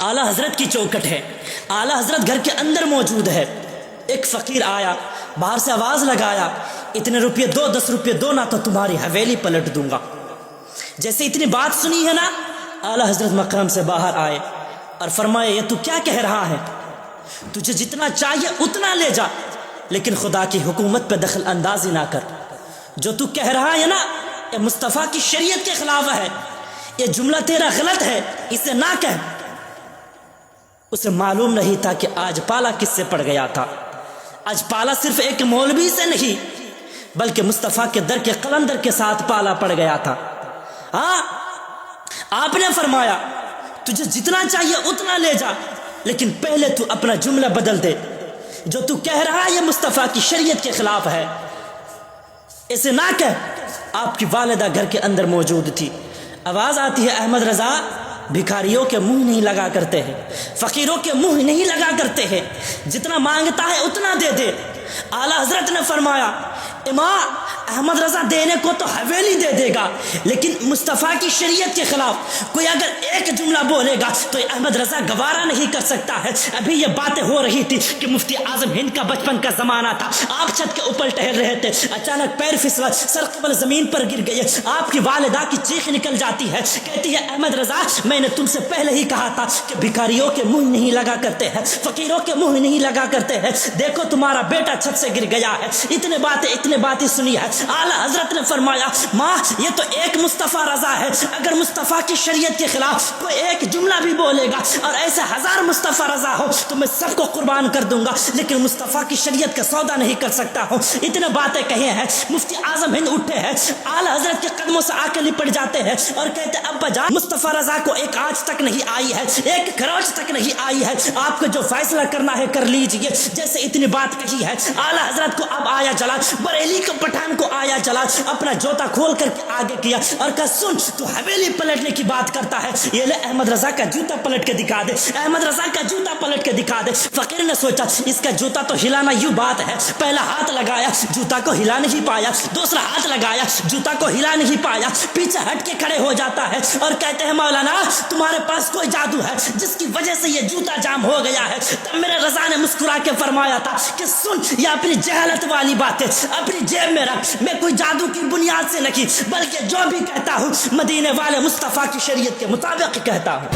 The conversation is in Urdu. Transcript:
اعلیٰ حضرت کی چوکھٹ ہے، اعلیٰ حضرت گھر کے اندر موجود ہے۔ ایک فقیر آیا، باہر سے آواز لگایا، اتنے روپے دو، 10 روپے دو، نہ تو تمہاری حویلی پلٹ دوں گا۔ جیسے اتنی بات سنی ہے نا، اعلیٰ حضرت مقام سے باہر آئے اور فرمایا یہ تو کیا کہہ رہا ہے، تجھے جتنا چاہیے اتنا لے جا، لیکن خدا کی حکومت پہ دخل اندازی نہ کر۔ جو تو کہہ رہا ہے نا یہ مصطفیٰ کی شریعت کے خلاف ہے، یہ جملہ تیرا غلط ہے، اسے نہ کہہ۔ اسے معلوم نہیں تھا کہ آج پالا کس سے پڑ گیا تھا۔ آج پالا صرف ایک مولوی سے نہیں بلکہ مصطفیٰ کے در کے قلندر کے ساتھ پالا پڑ گیا تھا۔ ہاں، آپ نے فرمایا تجھے جتنا چاہیے اتنا لے جا، لیکن پہلے تو اپنا جملہ بدل دے۔ جو تو کہہ رہا ہے یہ مصطفیٰ کی شریعت کے خلاف ہے، اسے نہ کہہ۔ آپ کی والدہ گھر کے اندر موجود تھی۔ آواز آتی ہے احمد رضا بھکاریوں کے منہ نہیں لگا کرتے ہیں، فقیروں کے منہ نہیں لگا کرتے ہیں، جتنا مانگتا ہے اتنا دے دے۔ اعلیٰ حضرت نے فرمایا اماں احمد رضا دینے کو تو حویلی دے دے گا، لیکن مصطفیٰ کی شریعت کے خلاف کوئی اگر ایک جملہ بولے گا تو احمد رضا گوارا نہیں کر سکتا ہے۔ ابھی یہ باتیں ہو رہی تھی کہ مفتی اعظم ہند کا بچپن کا زمانہ تھا، آپ چھت کے اوپر ٹہل رہے تھے، اچانک پیر پھسلا، سر قبل زمین پر گر گئے۔ آپ کی والدہ کی چیخ نکل جاتی ہے، کہتی ہے احمد رضا میں نے تم سے پہلے ہی کہا تھا کہ بھکاریوں کے منہ نہیں لگا کرتے ہیں، فقیروں کے منہ نہیں لگا کرتے ہیں، دیکھو تمہارا بیٹا چھت سے گر گیا ہے۔ اتنے باتیں سنی ہے۔ اعلیٰ حضرت نے فرمایا ماں یہ تو ایک مصطفیٰ رضا ہے، اگر مصطفیٰ کی شریعت کے خلاف کوئی ایک جملہ بھی بولے گا اور ایسے 1000 مصطفیٰ رضا ہو تو میں سب کو قربان کر دوں گا، لیکن مصطفیٰ کی شریعت کا سودا نہیں کر سکتا ہوں۔ اتنے باتیں کہے ہیں، مفتی اعظم ہند اٹھے ہیں، اعلیٰ حضرت کے قدموں سے آ کے لپٹ جاتے ہیں اور کہتے ہیں ابا جان مصطفیٰ رضا کو ایک آنچ تک نہیں آئی ہے، ایک خروچ تک نہیں آئی ہے، آپ کو جو فیصلہ کرنا ہے کر لیجئے۔ جیسے اتنی بات کہی ہے، اعلیٰ حضرت کو اب آیا چلا، بریلی کے پٹھان کو آیا چلا، اپنا جوتا کھول کر کے آگے کیا اور کہا سن تو حویلی پلٹنے کی بات کرتا ہے، یہ لے احمد رضا کا جوتا پلٹ کے دکھا دے، احمد رضا کا جوتا پلٹ کے دکھا دے۔ فقیر نے سوچا اس کا جوتا تو ہلانا یوں بات ہے، پہلا ہاتھ لگایا جوتا کو ہلا نہیں پایا، دوسرا ہاتھ لگایا جوتا کو ہلا نہیں پایا، پیچھے ہٹ کے کھڑے ہو جاتا ہے اور کہتے ہیں مولانا تمہارے پاس کوئی جادو ہے جس کی وجہ سے یہ جوتا جام ہو گیا ہے۔ تب میرے رضا نے مسکرا کے فرمایا تھا کہ سن یہ اپنی جہالت والی باتیں اپنی جیب میں رکھ، میں کوئی جادو کی بنیاد سے نہیں بلکہ جو بھی کہتا ہوں مدینے والے مصطفیٰ کی شریعت کے مطابق کہتا ہوں۔